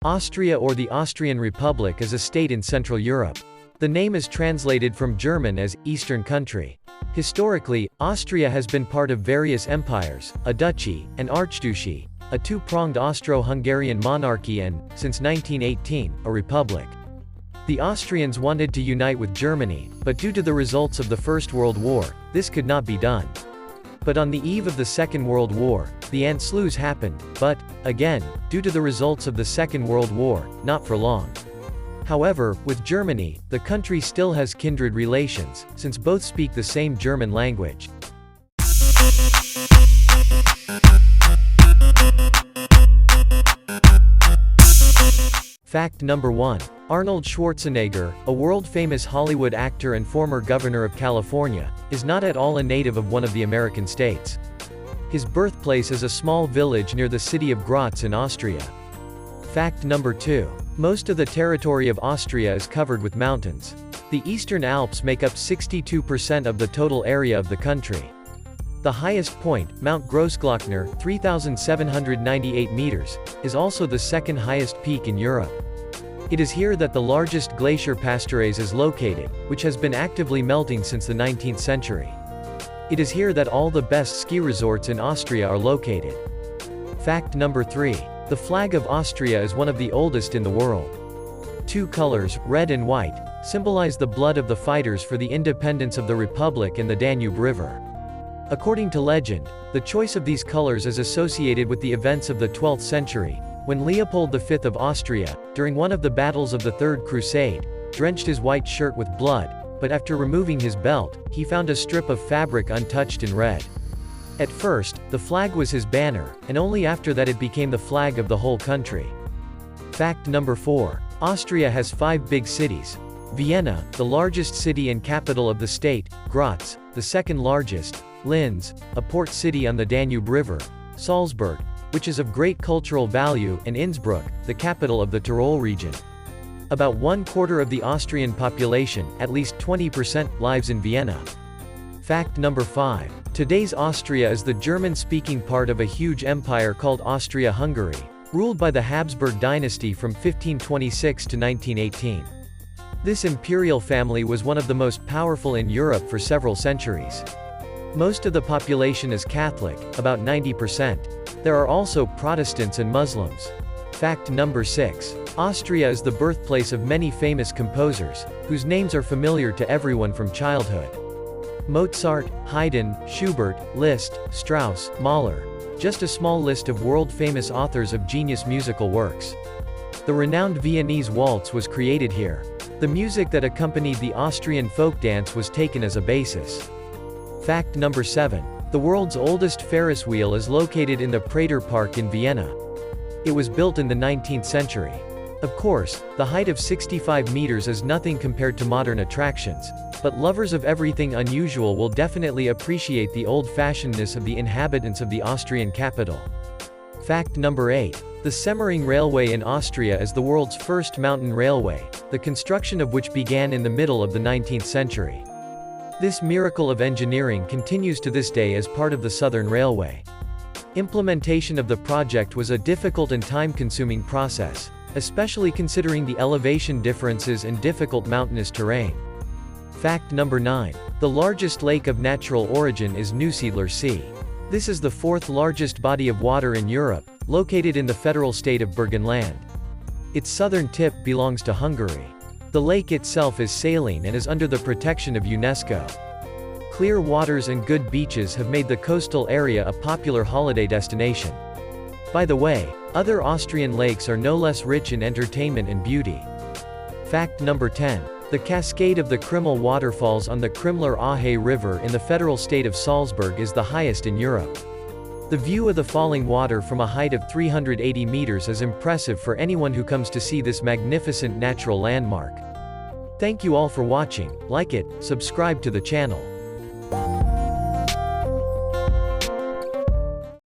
Austria or the Austrian Republic is a state in Central Europe. The name is translated from German as Eastern Country. Historically, Austria has been part of various empires, a duchy, an archduchy, a two-pronged Austro-Hungarian monarchy and, since 1918, a republic. The Austrians wanted to unite with Germany, but due to the results of the First World War, this could not be done. But on the eve of the Second World War, the Anschluss happened, but, again, due to the results of the Second World War, not for long. However, with Germany, the country still has kindred relations, since both speak the same German language. Fact number 1. Arnold Schwarzenegger, a world-famous Hollywood actor and former governor of California, is not at all a native of one of the American states. His birthplace is a small village near the city of Graz in Austria. Fact number 2. Most of the territory of Austria is covered with mountains. The Eastern Alps make up 62% of the total area of the country. The highest point, Mount Grossglockner, 3,798 meters, is also the second highest peak in Europe. It is here that the largest glacier Pastorius is located, which has been actively melting since the 19th century. It is here that all the best ski resorts in Austria are located. Fact number 3. The flag of Austria is one of the oldest in the world. Two colors, red and white, symbolize the blood of the fighters for the independence of the Republic and the Danube River. According to legend, the choice of these colors is associated with the events of the 12th century, when Leopold V of Austria, during one of the battles of the Third Crusade, drenched his white shirt with blood, but after removing his belt, he found a strip of fabric untouched in red. At first, the flag was his banner, and only after that it became the flag of the whole country. Fact number 4. Austria has 5 big cities. Vienna, the largest city and capital of the state, Graz, the second largest, Linz, a port city on the Danube River, Salzburg, which is of great cultural value, and Innsbruck, the capital of the Tyrol region. About 1/4 of the Austrian population, at least 20%, lives in Vienna. Fact number 5. Today's Austria is the German-speaking part of a huge empire called Austria-Hungary, ruled by the Habsburg dynasty from 1526 to 1918. This imperial family was one of the most powerful in Europe for several centuries. Most of the population is Catholic, about 90%. There are also Protestants and Muslims. Fact number 6. Austria is the birthplace of many famous composers, whose names are familiar to everyone from childhood. Mozart, Haydn, Schubert, Liszt, Strauss, Mahler. Just a small list of world-famous authors of genius musical works. The renowned Viennese waltz was created here. The music that accompanied the Austrian folk dance was taken as a basis. Fact number 7. The world's oldest Ferris wheel is located in the Prater Park in Vienna. It was built in the 19th century. Of course, the height of 65 meters is nothing compared to modern attractions, but lovers of everything unusual will definitely appreciate the old-fashionedness of the inhabitants of the Austrian capital. Fact number 8. The Semmering Railway in Austria is the world's first mountain railway, the construction of which began in the middle of the 19th century. This miracle of engineering continues to this day as part of the Southern Railway. Implementation of the project was a difficult and time-consuming process, especially considering the elevation differences and difficult mountainous terrain. Fact number 9. The largest lake of natural origin is Neusiedler Sea. This is the 4th largest body of water in Europe, located in the federal state of Burgenland. Its southern tip belongs to Hungary. The lake itself is saline and is under the protection of UNESCO. Clear waters and good beaches have made the coastal area a popular holiday destination. By the way, other Austrian lakes are no less rich in entertainment and beauty. Fact number 10. The cascade of the Krimmel waterfalls on the Krimmler-Ahe River in the federal state of Salzburg is the highest in Europe. The view of the falling water from a height of 380 meters is impressive for anyone who comes to see this magnificent natural landmark. Thank you all for watching. Like it, subscribe to the channel.